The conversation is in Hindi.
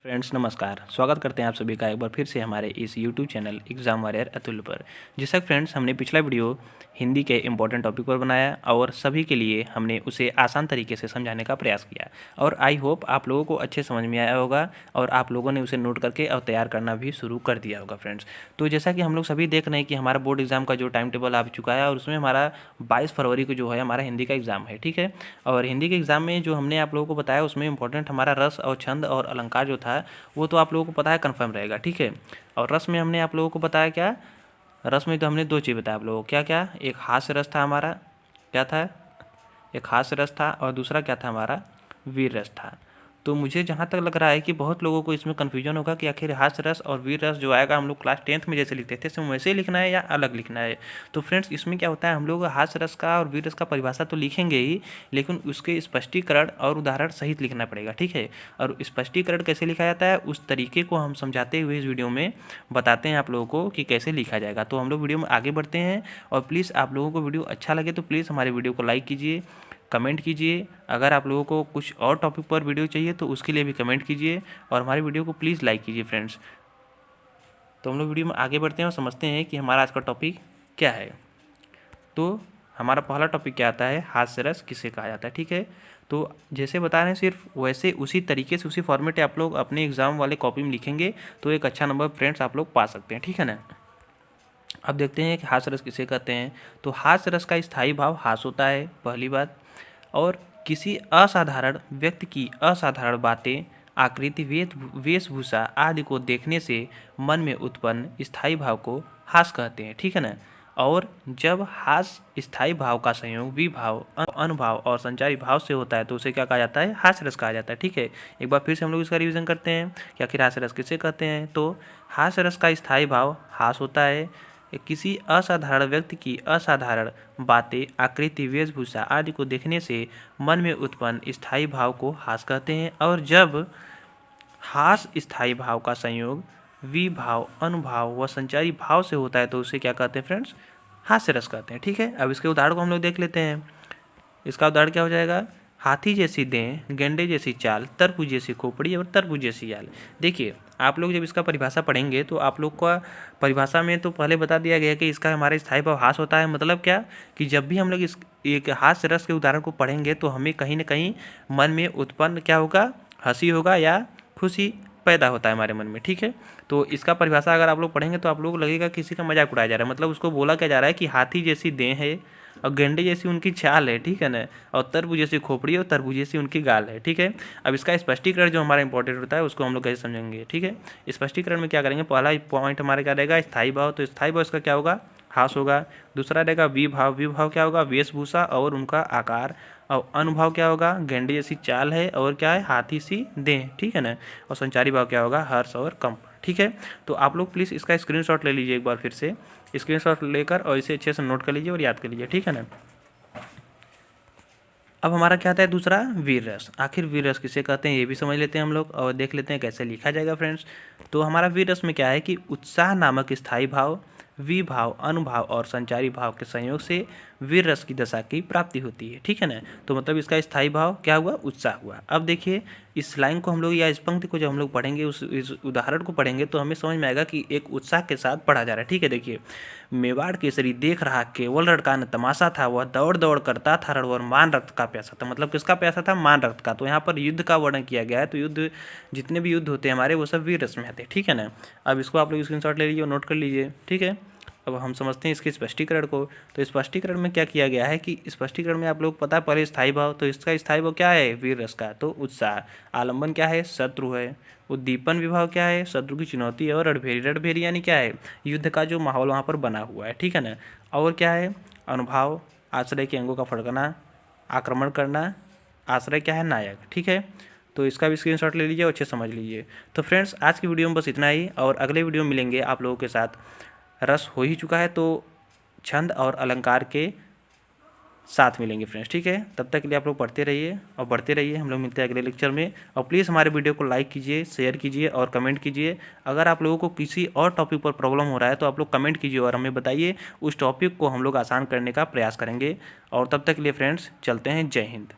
फ्रेंड्स नमस्कार, स्वागत करते हैं आप सभी का एक बार फिर से हमारे इस YouTube channel exam warrior Atul पर। जैसा फ्रेंड्स हमने पिछला वीडियो हिंदी के इंपॉर्टेंट टॉपिक पर बनाया और सभी के लिए हमने उसे आसान तरीके से समझाने का प्रयास किया और आई होप आप लोगों को अच्छे समझ में आया होगा और आप लोगों ने उसे नोट करके और तैयार करना भी शुरू कर दिया होगा फ्रेंड्स। तो जैसा कि हम लोग सभी देख रहे हैं कि हमारा बोर्ड एग्जाम का जो टाइम टेबल आ चुका है और उसमें हमारा 22 फरवरी को जो है हमारा हिंदी का एग्ज़ाम है, ठीक है। और हिंदी के एग्ज़ाम में जो हमने आप लोगों को बताया उसमें इंपॉर्टेंट हमारा रस और छंद और अलंकार जो था वो तो आप लोगों को पता है कंफर्म रहेगा, ठीक है। और रस में हमने आप लोगों को बताया क्या, रस में तो हमने दो चीज़ बताया आप लोगों को, क्या क्या, एक हास्य रस था हमारा, क्या था, एक हास्य रस था और दूसरा क्या था हमारा वीर रस था। तो मुझे जहाँ तक लग रहा है कि बहुत लोगों को इसमें कन्फ्यूजन होगा कि आखिर हास्य रस और वीर रस जो आएगा हम लोग क्लास 10th में जैसे लिखते थे सेम वैसे ही लिखना है या अलग लिखना है। तो फ्रेंड्स इसमें क्या होता है, हम लोग हास्य रस का और वीर रस का परिभाषा तो लिखेंगे ही, लेकिन उसके स्पष्टीकरण और उदाहरण सहित लिखना पड़ेगा, ठीक है। और स्पष्टीकरण कैसे लिखा जाता है उस तरीके को हम समझाते हुए इस वीडियो में बताते हैं आप लोगों को कि कैसे लिखा जाएगा। तो हम लोग वीडियो में आगे बढ़ते हैं और प्लीज़ आप लोगों को वीडियो अच्छा लगे तो प्लीज़ हमारे वीडियो को लाइक कीजिए, कमेंट कीजिए। अगर आप लोगों को कुछ और टॉपिक पर वीडियो चाहिए तो उसके लिए भी कमेंट कीजिए और हमारी वीडियो को प्लीज़ लाइक कीजिए फ्रेंड्स। तो हम लोग वीडियो में आगे बढ़ते हैं और समझते हैं कि हमारा आज का टॉपिक क्या है। तो हमारा पहला टॉपिक क्या आता है, हास्य रस किसे कहा जाता है, ठीक है। तो जैसे बता रहे हैं सिर्फ वैसे उसी तरीके से उसी फॉर्मेट आप लोग अपने एग्जाम वाले कॉपी में लिखेंगे तो एक अच्छा नंबर फ्रेंड्स आप लोग पा सकते हैं, ठीक है ना। अब देखते हैं कि हास्य रस किसे कहते हैं। तो हास्य रस का स्थायी भाव हास होता है, पहली बात। और किसी असाधारण व्यक्ति की असाधारण बातें, आकृति, वेशभूषा आदि को देखने से मन में उत्पन्न स्थायी भाव को हास कहते हैं, ठीक है ना। और जब हास स्थायी भाव का संयोग विभाव, अनुभाव और संचारी भाव से होता है तो उसे क्या कहा जाता है, हास्य रस कहा जाता है, ठीक है। एक बार फिर से हम लोग इसका रिवीजन करते हैं कि आखिर हास्य रस किसे कहते हैं। तो हास्य रस का स्थायी भाव हास होता है, किसी असाधारण व्यक्ति की असाधारण बातें, आकृति, वेशभूषा आदि को देखने से मन में उत्पन्न स्थायी भाव को हास कहते हैं। और जब हास स्थायी भाव का संयोग विभाव, अनुभाव व संचारी भाव से होता है तो उसे क्या कहते हैं फ्रेंड्स, हास्य रस कहते हैं, ठीक है। अब इसके उदाहरण को हम लोग देख लेते हैं। इसका उदाहरण क्या हो जाएगा, हाथी जैसी देह, गेंडे जैसी चाल, तरबूज जैसी खोपड़ी और तरबूज जैसी याल। देखिए आप लोग जब इसका परिभाषा पढ़ेंगे तो आप लोग का परिभाषा में तो पहले बता दिया गया कि इसका हमारे स्थायी भाव हास होता है। मतलब क्या कि जब भी हम लोग इस एक हास्य रस के उदाहरण को पढ़ेंगे तो हमें कहीं ना कहीं मन में उत्पन्न क्या होगा, हंसी होगा या खुशी पैदा होता है हमारे मन में, ठीक है। तो इसका परिभाषा अगर आप लोग पढ़ेंगे तो आप लोग लगेगा किसी का मजाक उड़ाया जा रहा है। मतलब उसको बोला क्या जा रहा है कि हाथी जैसी देह है और गेंडे जैसी उनकी चाल है, ठीक है ना। और तरबूज जैसी खोपड़ी और तरबूज जैसी उनकी गाल है, ठीक है। अब इसका स्पष्टीकरण जो हमारा इंपॉर्टेंट होता है उसको हम लोग कैसे समझेंगे, ठीक है। स्पष्टीकरण में क्या करेंगे, पहला पॉइंट हमारा क्या रहेगा, स्थायी भाव। तो स्थायी भाव इसका क्या होगा, हास होगा। दूसरा रहेगा विभाव, विभाव क्या होगा, वेशभूषा और उनका आकार। और अनुभाव क्या होगा, गेंडे जैसी चाल है और क्या है, हाथी सी देह, ठीक है ना। और संचारी भाव क्या होगा, हर्ष और कंप, ठीक है। तो आप लोग प्लीज़ इसका स्क्रीनशॉट ले लीजिए एक बार फिर से, स्क्रीनशॉट लेकर और इसे अच्छे से नोट कर लीजिए और याद कर लीजिए, ठीक है ना। अब हमारा क्या आता है दूसरा, वीर रस। आखिर वीर रस किसे कहते हैं ये भी समझ लेते हैं हम लोग और देख लेते हैं कैसे लिखा जाएगा फ्रेंड्स। तो हमारा वीर रस में क्या है कि उत्साह नामक स्थायी भाव, विभाव, अनुभाव और संचारी भाव के संयोग से वीर रस की दशा की प्राप्ति होती है, ठीक है ना। तो मतलब इसका स्थायी भाव क्या हुआ, उत्साह हुआ। अब देखिए इस लाइन को हम लोग या इस पंक्ति को जब हम लोग पढ़ेंगे इस उदाहरण को पढ़ेंगे तो हमें समझ में आएगा कि एक उत्साह के साथ पढ़ा जा रहा है, ठीक है। देखिए, मेवाड़ केसरी देख रहा केवल लड़का न तमाशा था, वह दौड़ दौड़ करता था रणवर मान रक्त का प्यासा था। मतलब किसका प्यासा था, मान रक्त का। तो यहाँ पर युद्ध का वर्णन किया गया है। तो युद्ध जितने भी युद्ध होते हैं हमारे वो सब वीर रस में आते हैं, ठीक है ना। अब इसको आप लोग स्क्रीनशॉट ले लीजिए और नोट कर लीजिए, ठीक है। अब हम समझते हैं इसके स्पष्टीकरण को। तो स्पष्टीकरण में क्या किया गया है कि स्पष्टीकरण में आप लोग पता है पहले स्थायी भाव। तो इसका स्थायी भाव क्या है, वीर रस का, तो उत्साह। आलम्बन क्या है, शत्रु है। उद्दीपन विभाव क्या है, शत्रु की चुनौती और रणभेरी, रणभेरी यानी क्या है, युद्ध का जो माहौल वहाँ पर बना हुआ है, ठीक है ना। और क्या है, अनुभाव, आश्रय के अंगों का फड़कना, आक्रमण करना। आश्रय क्या है, नायक, ठीक है। तो इसका भी स्क्रीनशॉट ले लीजिए और अच्छे समझ लीजिए। तो फ्रेंड्स आज की वीडियो में बस इतना ही और अगले वीडियो में मिलेंगे आप लोगों के साथ। रस हो ही चुका है तो छंद और अलंकार के साथ मिलेंगे फ्रेंड्स, ठीक है। तब तक के लिए आप लोग पढ़ते रहिए और बढ़ते रहिए। हम लोग मिलते हैं अगले लेक्चर में। और प्लीज़ हमारे वीडियो को लाइक कीजिए, शेयर कीजिए और कमेंट कीजिए। अगर आप लोगों को किसी और टॉपिक पर प्रॉब्लम हो रहा है तो आप लोग कमेंट कीजिए और हमें बताइए, उस टॉपिक को हम लोग आसान करने का प्रयास करेंगे। और तब तक के लिए फ्रेंड्स चलते हैं, जय हिंद।